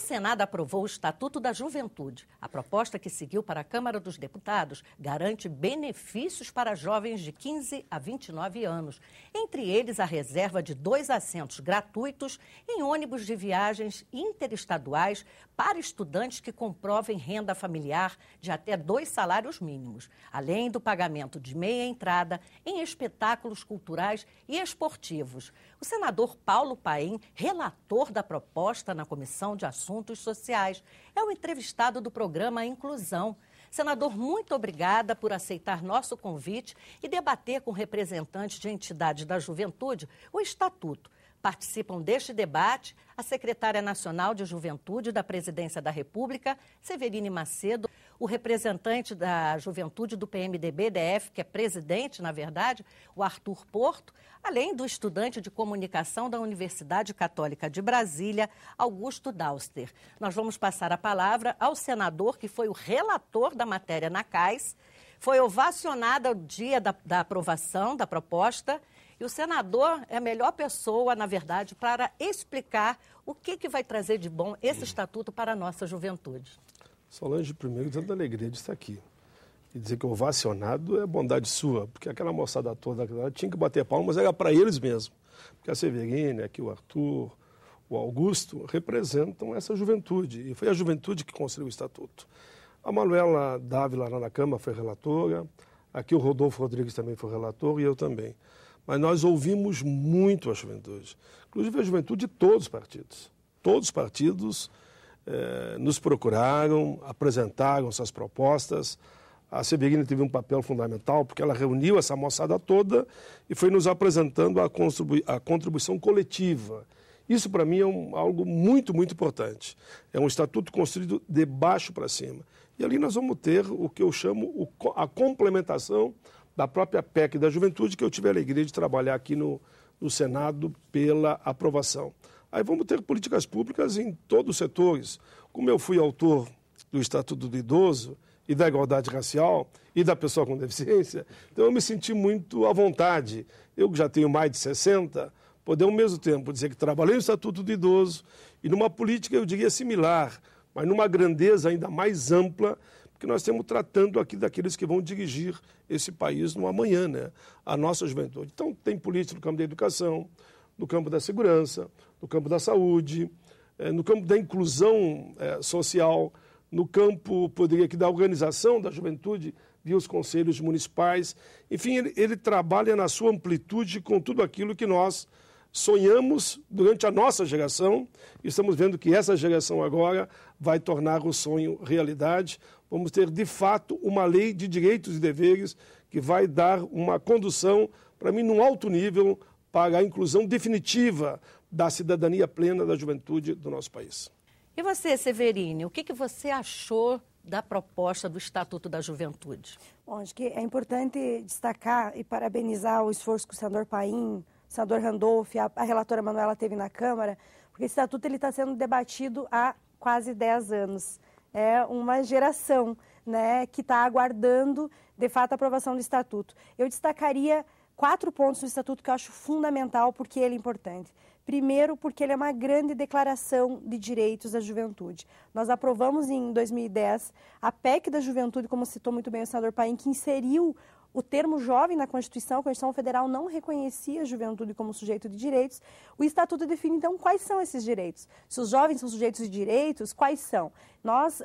Senado aprovou o Estatuto da Juventude. A proposta que seguiu para a Câmara dos Deputados garante benefícios para jovens de 15 a 29 anos. Entre eles, a reserva de 2 assentos gratuitos em ônibus de viagens interestaduais para estudantes que comprovem renda familiar de até 2 salários mínimos, além do pagamento de meia entrada em espetáculos culturais e esportivos. O senador Paulo Paim, relator da proposta na Comissão de Assuntos Sociais, é o entrevistado do programa Inclusão. Senador, muito obrigada por aceitar nosso convite e debater com representantes de entidades da juventude o Estatuto. Participam deste debate a secretária nacional de Juventude da Presidência da República, Severine Macedo, o representante da Juventude do PMDB-DF, que é presidente, na verdade, o Arthur Porto, além do estudante de comunicação da Universidade Católica de Brasília, Augusto Dauster. Nós vamos passar a palavra ao senador, que foi o relator da matéria na CAIS, foi ovacionado ao dia da aprovação da proposta. E o senador é a melhor pessoa, na verdade, para explicar o que vai trazer de bom esse estatuto para a nossa juventude. Solange, primeiro, dando a alegria de estar aqui. E dizer que ovacionado é bondade sua, porque aquela moçada toda tinha que bater palmas, mas era para eles mesmo. Porque a Severine, aqui o Arthur, o Augusto, representam essa juventude. E foi a juventude que construiu o estatuto. A Manuela Dávila, lá na Câmara, foi relatora. Aqui o Rodolfo Rodrigues também foi relator e eu também. Mas nós ouvimos muito a juventude, inclusive a juventude de todos os partidos. Todos os partidos nos procuraram, apresentaram suas propostas. A Severine teve um papel fundamental, porque ela reuniu essa moçada toda e foi nos apresentando a contribuição coletiva. Isso, para mim, é algo muito, muito importante. É um estatuto construído de baixo para cima. E ali nós vamos ter o que eu chamo a complementação da própria PEC da Juventude, que eu tive a alegria de trabalhar aqui no Senado pela aprovação. Aí vamos ter políticas públicas em todos os setores. Como eu fui autor do Estatuto do Idoso e da igualdade racial e da pessoa com deficiência, então eu me senti muito à vontade. Eu que já tenho mais de 60, poder ao mesmo tempo dizer que trabalhei no Estatuto do Idoso e numa política, eu diria, similar, mas numa grandeza ainda mais ampla, que nós estamos tratando aqui daqueles que vão dirigir esse país no amanhã, né? A nossa juventude. Então, tem política no campo da educação, no campo da segurança, no campo da saúde, no campo da inclusão social, no campo, poderia aqui, da organização da juventude via os conselhos municipais. Enfim, ele trabalha na sua amplitude com tudo aquilo que nós sonhamos durante a nossa geração e estamos vendo que essa geração agora vai tornar o sonho realidade. Vamos ter, de fato, uma lei de direitos e deveres que vai dar uma condução, para mim, num alto nível para a inclusão definitiva da cidadania plena da juventude do nosso país. E você, Severine, o que você achou da proposta do Estatuto da Juventude? Bom, acho que é importante destacar e parabenizar o esforço que o senador Paim, o senador Randolph, a relatora Manuela teve na Câmara, porque esse Estatuto está sendo debatido há quase 10 anos. É uma geração, né, que está aguardando, de fato, a aprovação do Estatuto. Eu destacaria 4 pontos do Estatuto que eu acho fundamental porque ele é importante. Primeiro, porque ele é uma grande declaração de direitos da juventude. Nós aprovamos em 2010 a PEC da Juventude, como citou muito bem o senador Paim, que inseriu o termo jovem na Constituição. A Constituição Federal não reconhecia a juventude como sujeito de direitos. O Estatuto define, então, quais são esses direitos. Se os jovens são sujeitos de direitos, quais são? Nós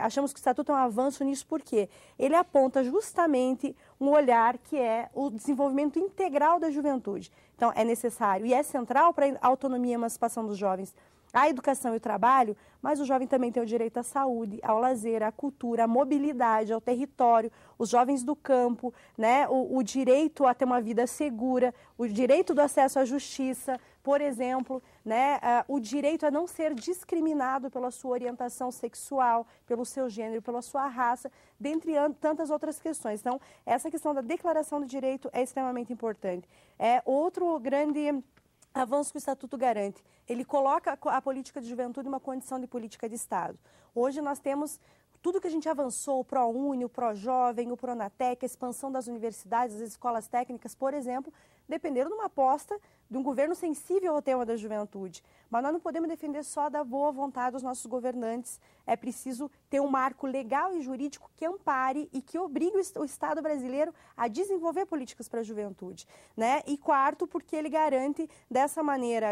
achamos que o Estatuto é um avanço nisso porque ele aponta justamente um olhar que é o desenvolvimento integral da juventude. Então, é necessário e é central para a autonomia e emancipação dos jovens a educação e o trabalho, mas o jovem também tem o direito à saúde, ao lazer, à cultura, à mobilidade, ao território, os jovens do campo, né? O direito a ter uma vida segura, o direito do acesso à justiça, por exemplo, né? O direito a não ser discriminado pela sua orientação sexual, pelo seu gênero, pela sua raça, dentre tantas outras questões. Então, essa questão da declaração do direito é extremamente importante. É outro grande avanço que o Estatuto garante. Ele coloca a política de juventude em uma condição de política de Estado. Hoje nós temos tudo que a gente avançou, o ProUni, o ProJovem, o Pronatec, a expansão das universidades, das escolas técnicas, por exemplo, dependeram de uma aposta de um governo sensível ao tema da juventude. Mas nós não podemos defender só da boa vontade dos nossos governantes. É preciso ter um marco legal e jurídico que ampare e que obrigue o Estado brasileiro a desenvolver políticas para a juventude, né? E quarto, porque ele garante, dessa maneira,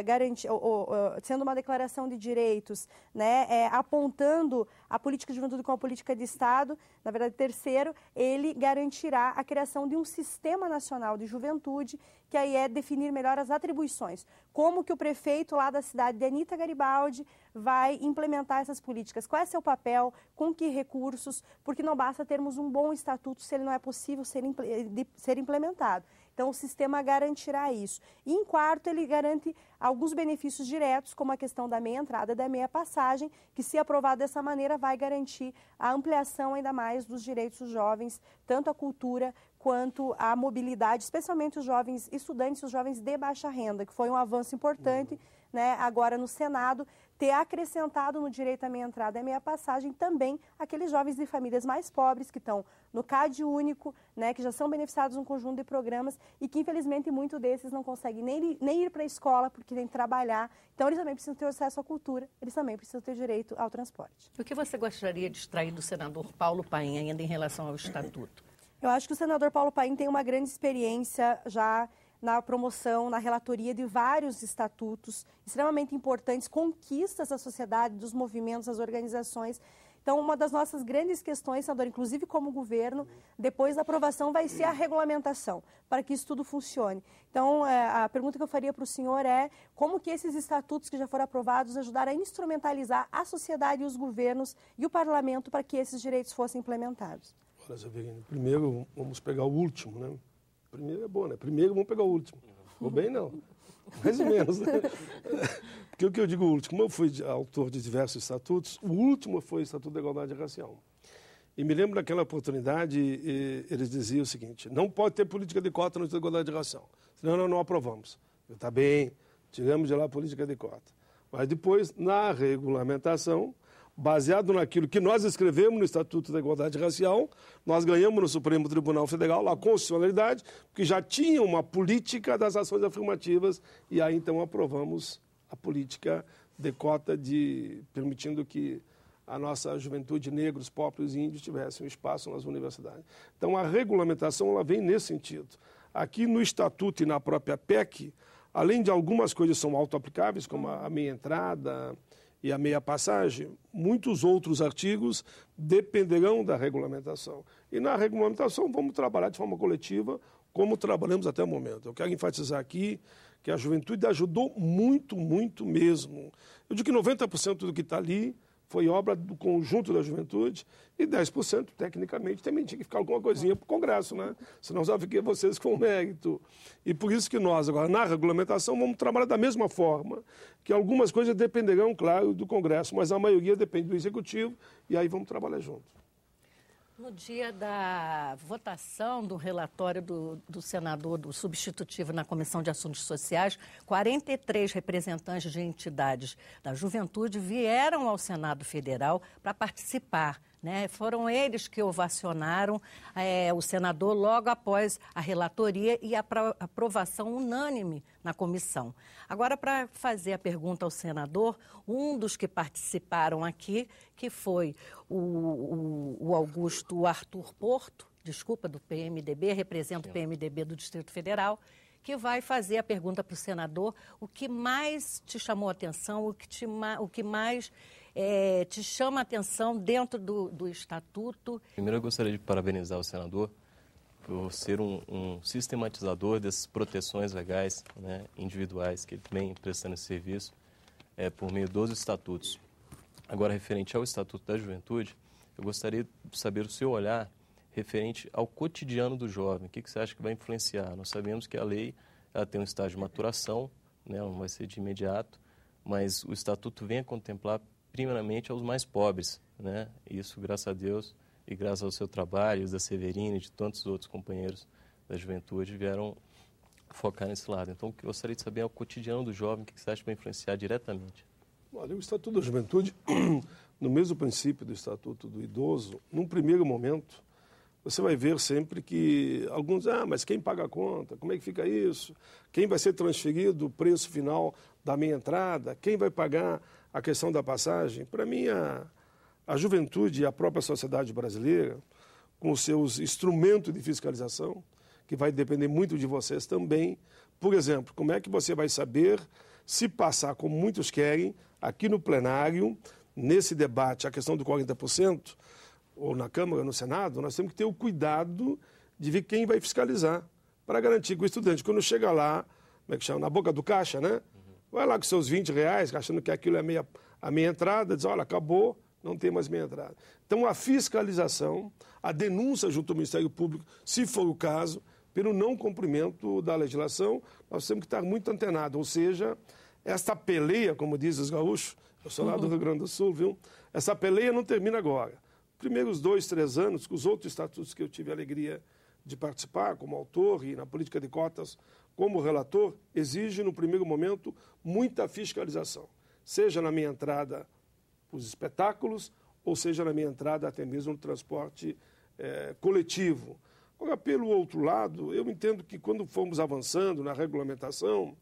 sendo uma declaração de direitos, né, apontando a política de juventude como a política de Estado. Na verdade, terceiro, ele garantirá a criação de um sistema nacional de juventude, que aí é definir melhor as atribuições. Como que o prefeito lá da cidade de Anita Garibaldi vai implementar essas políticas? Qual é seu papel? Com que recursos? Porque não basta termos um bom estatuto se ele não é possível ser implementado. Então, o sistema garantirá isso. E, em quarto, ele garante alguns benefícios diretos, como a questão da meia entrada e da meia passagem, que, se aprovado dessa maneira, vai garantir a ampliação ainda mais dos direitos dos jovens, tanto a cultura quanto a mobilidade, especialmente os jovens estudantes, os jovens de baixa renda, que foi um avanço importante, né, agora no Senado, ter acrescentado no direito à meia entrada e à meia passagem também aqueles jovens de famílias mais pobres que estão no CAD único, né, que já são beneficiados de um conjunto de programas e que, infelizmente, muitos desses não conseguem nem ir para a escola porque têm que trabalhar. Então, eles também precisam ter acesso à cultura, eles também precisam ter direito ao transporte. O que você gostaria de extrair do senador Paulo Paim, ainda em relação ao Estatuto? Eu acho que o senador Paulo Paim tem uma grande experiência já na promoção, na relatoria de vários estatutos extremamente importantes, conquistas da sociedade, dos movimentos, das organizações. Então, uma das nossas grandes questões, senador, inclusive como governo, depois da aprovação, vai ser a regulamentação, para que isso tudo funcione. Então, a pergunta que eu faria para o senhor é como que esses estatutos que já foram aprovados ajudaram a instrumentalizar a sociedade e os governos e o parlamento para que esses direitos fossem implementados? Olha, Severino, primeiro vamos pegar o último, né? Primeiro é bom, né? Primeiro vamos pegar o último. Ficou bem, não? Mais ou menos, né? Porque o que eu digo último, como eu fui autor de diversos estatutos, o último foi o Estatuto da Igualdade Racial. E me lembro daquela oportunidade, eles diziam o seguinte: não pode ter política de cota no Estatuto da Igualdade Racial, senão nós não aprovamos. Está bem, tiramos de lá a política de cota. Mas depois, na regulamentação, baseado naquilo que nós escrevemos no Estatuto da Igualdade Racial, nós ganhamos no Supremo Tribunal Federal a constitucionalidade, porque já tinha uma política das ações afirmativas, e aí então aprovamos a política de cota, permitindo que a nossa juventude, negros, pobres e índios tivessem um espaço nas universidades. Então a regulamentação ela vem nesse sentido. Aqui no Estatuto e na própria PEC, além de algumas coisas que são auto-aplicáveis, como a meia entrada e a meia passagem, muitos outros artigos dependerão da regulamentação. E na regulamentação vamos trabalhar de forma coletiva, como trabalhamos até o momento. Eu quero enfatizar aqui que a juventude ajudou muito, muito mesmo. Eu digo que 90% do que está ali foi obra do conjunto da juventude e 10%, tecnicamente, também tinha que ficar alguma coisinha para o Congresso, né? Senão só fiquei vocês com mérito. E por isso que nós, agora, na regulamentação, vamos trabalhar da mesma forma, que algumas coisas dependerão, claro, do Congresso, mas a maioria depende do Executivo, e aí vamos trabalhar juntos. No dia da votação do relatório do senador, do substitutivo na Comissão de Assuntos Sociais, 43 representantes de entidades da juventude vieram ao Senado Federal para participar, né? Foram eles que ovacionaram o senador logo após a relatoria e a aprovação unânime na comissão. Agora, para fazer a pergunta ao senador, um dos que participaram aqui, que foi o Augusto Arthur Porto, do PMDB, representa o PMDB do Distrito Federal, que vai fazer a pergunta para o senador: o que mais te chamou a atenção, o que mais te chama a atenção dentro do Estatuto? Primeiro, eu gostaria de parabenizar o senador por ser um sistematizador dessas proteções legais, né, individuais, que ele vem prestando esse serviço por meio dos estatutos. Agora, referente ao Estatuto da Juventude, eu gostaria de saber o seu olhar referente ao cotidiano do jovem. O que você acha que vai influenciar? Nós sabemos que a lei ela tem um estágio de maturação, né, não vai ser de imediato, mas o Estatuto vem a contemplar primeiramente aos mais pobres, né? Isso, graças a Deus, e graças ao seu trabalho, da Severina e de tantos outros companheiros da juventude, vieram focar nesse lado. Então, o que eu gostaria de saber é o cotidiano do jovem, o que você acha que vai influenciar diretamente? Olha, o Estatuto da Juventude, no mesmo princípio do Estatuto do Idoso, num primeiro momento, você vai ver sempre que alguns, mas quem paga a conta? Como é que fica isso? Quem vai ser transferido o preço final da minha entrada? Quem vai pagar a questão da passagem? Para mim, a juventude e a própria sociedade brasileira, com os seus instrumentos de fiscalização, que vai depender muito de vocês também. Por exemplo, como é que você vai saber se passar, como muitos querem, aqui no plenário, nesse debate, a questão do 40%, ou na Câmara, no Senado, nós temos que ter o cuidado de ver quem vai fiscalizar, para garantir que o estudante, quando chega lá, como é que chama, na boca do caixa, né? Vai lá com seus R$20, achando que aquilo é a meia entrada, diz, olha, acabou, não tem mais meia entrada. Então, a fiscalização, a denúncia junto ao Ministério Público, se for o caso, pelo não cumprimento da legislação, nós temos que estar muito antenados. Ou seja, esta peleia, como dizem os gaúchos, eu sou lá do Rio Grande do Sul, viu? Essa peleia não termina agora. Primeiros 2, 3 anos, com os outros estatutos que eu tive a alegria de participar, como autor e na política de cotas como relator, exige, no primeiro momento, muita fiscalização. Seja na minha entrada para os espetáculos, ou seja na minha entrada até mesmo no transporte coletivo. Agora, pelo outro lado, eu entendo que quando formos avançando na regulamentação,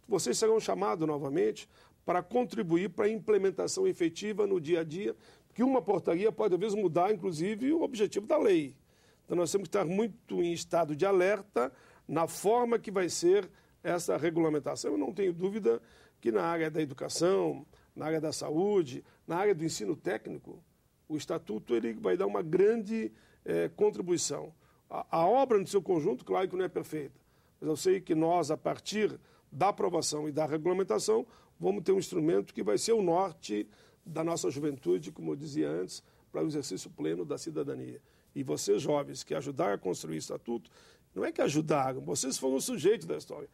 vocês serão chamados novamente para contribuir para a implementação efetiva no dia a dia, que uma portaria pode, às vezes, mudar, inclusive, o objetivo da lei. Então, nós temos que estar muito em estado de alerta na forma que vai ser essa regulamentação. Eu não tenho dúvida que na área da educação, na área da saúde, na área do ensino técnico, o Estatuto ele vai dar uma grande contribuição. A obra no seu conjunto, claro que não é perfeita, mas eu sei que nós, a partir da aprovação e da regulamentação, vamos ter um instrumento que vai ser o norte da nossa juventude, como eu dizia antes, para o exercício pleno da cidadania. E vocês, jovens, que ajudaram a construir o Estatuto, não é que ajudaram, vocês foram o sujeito da história.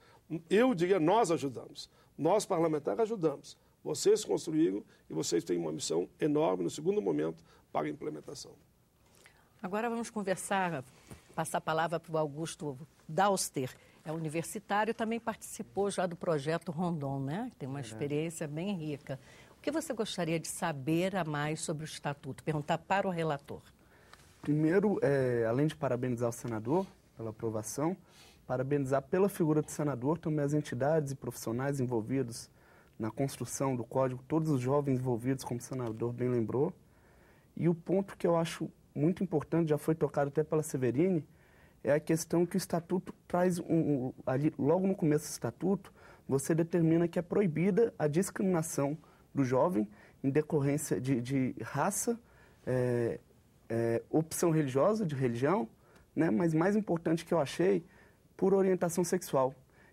Eu diria, nós ajudamos. Nós, parlamentares, ajudamos. Vocês construíram e vocês têm uma missão enorme, no segundo momento, para a implementação. Agora vamos conversar, passar a palavra para o Augusto Dauster. É universitário, também participou já do projeto Rondon, né? Tem uma experiência bem rica. O que você gostaria de saber a mais sobre o Estatuto? Perguntar para o relator. Primeiro, além de parabenizar o senador pela aprovação, parabenizar pela figura do senador também as entidades e profissionais envolvidos na construção do Código, todos os jovens envolvidos, como o senador bem lembrou. E o ponto que eu acho muito importante, já foi tocado até pela Severine, é a questão que o Estatuto traz, ali, logo no começo do Estatuto, você determina que é proibida a discriminação do jovem em decorrência de raça, opção religiosa, de religião, né? Mas mais importante que eu achei, por orientação sexual,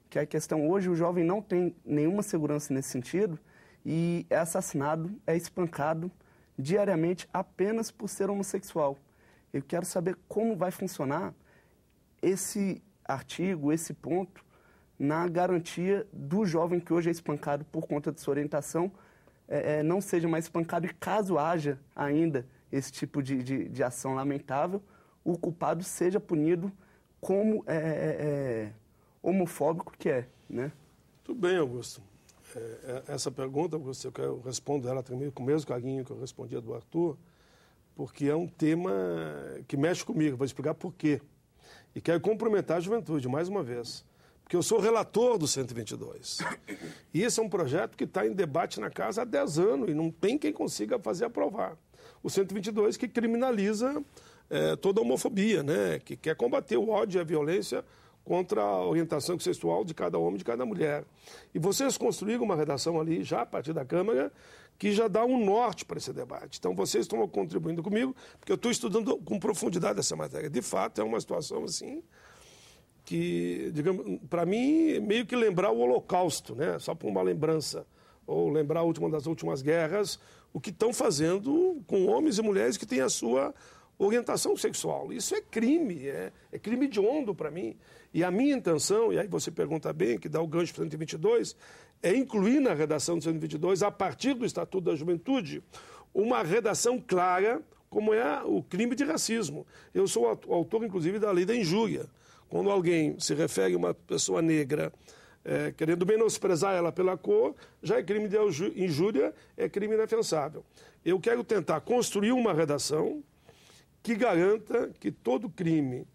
que é a questão, hoje o jovem não tem nenhuma segurança nesse sentido e é assassinado, é espancado diariamente apenas por ser homossexual. Eu quero saber como vai funcionar esse artigo, esse ponto, na garantia do jovem que hoje é espancado por conta de sua orientação, não seja mais espancado e caso haja ainda esse tipo de ação lamentável, o culpado seja punido como homofóbico que é, né? Tudo bem, Augusto. Essa pergunta, Augusto, eu quero responder ela também com o mesmo carinho que eu respondia do Arthur, porque é um tema que mexe comigo. Vou explicar por quê. E quero cumprimentar a juventude, mais uma vez, porque eu sou relator do 122. E esse é um projeto que está em debate na casa há 10 anos e não tem quem consiga fazer aprovar. O 122 que criminaliza toda a homofobia, né? Que quer combater o ódio e a violência contra a orientação sexual de cada homem e de cada mulher. E vocês construíram uma redação ali, já a partir da Câmara, que já dá um norte para esse debate. Então, vocês estão contribuindo comigo, porque eu estou estudando com profundidade essa matéria. De fato, é uma situação assim que, digamos, para mim, meio que lembrar o Holocausto, né? Só por uma lembrança. Ou lembrar uma das últimas guerras, o que estão fazendo com homens e mulheres que têm a sua orientação sexual. Isso é crime, é crime hediondo para mim. E a minha intenção, e aí você pergunta bem, que dá o gancho para o 122, é incluir na redação do 122, a partir do Estatuto da Juventude, uma redação clara, como é o crime de racismo. Eu sou autor, inclusive, da lei da injúria. Quando alguém se refere a uma pessoa negra, querendo menosprezar ela pela cor, já é crime de injúria, é crime inafensável. Eu quero tentar construir uma redação que garanta que todo crime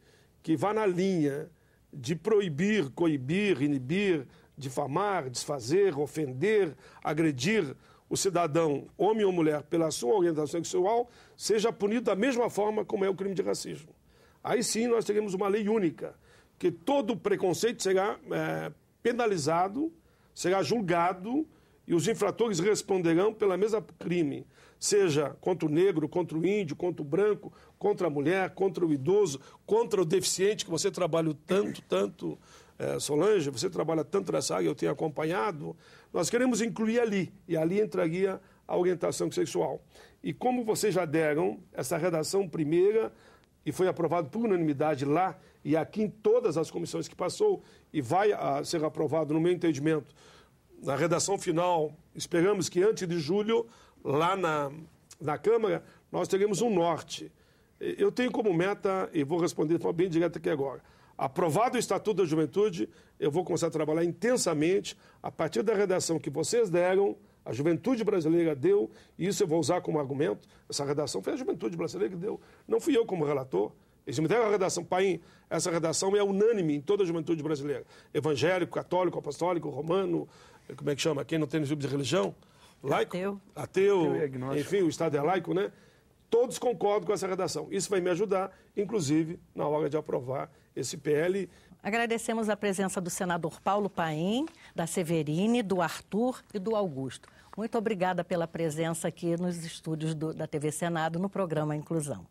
que vá na linha de proibir, coibir, inibir, difamar, desfazer, ofender, agredir o cidadão, homem ou mulher, pela sua orientação sexual, seja punido da mesma forma como é o crime de racismo. Aí sim nós teremos uma lei única, que todo preconceito será penalizado, será julgado e os infratores responderão pela mesma crime, seja contra o negro, contra o índio, contra o branco, contra a mulher, contra o idoso, contra o deficiente, que você trabalha tanto, Solange, você trabalha tanto nessa área, eu tenho acompanhado. Nós queremos incluir ali, e ali entraria a orientação sexual. E como vocês já deram essa redação primeira, e foi aprovado por unanimidade lá e aqui em todas as comissões que passou, e vai ser aprovado, no meu entendimento, na redação final, esperamos que antes de julho, lá na Câmara, nós teremos um norte. Eu tenho como meta, e vou responder de forma bem direta aqui agora, aprovado o Estatuto da Juventude, eu vou começar a trabalhar intensamente, a partir da redação que vocês deram, a juventude brasileira deu, e isso eu vou usar como argumento, essa redação foi a juventude brasileira que deu, não fui eu como relator. Eles me deram a redação, Paim, essa redação é unânime em toda a juventude brasileira. Evangélico, católico, apostólico, romano, como é que chama? Quem não tem tipo de religião? Laico? Ateu, enfim, o Estado é laico, né? Todos concordam com essa redação. Isso vai me ajudar, inclusive, na hora de aprovar esse PL. Agradecemos a presença do senador Paulo Paim, da Severine, do Arthur e do Augusto. Muito obrigada pela presença aqui nos estúdios da TV Senado, no programa Inclusão.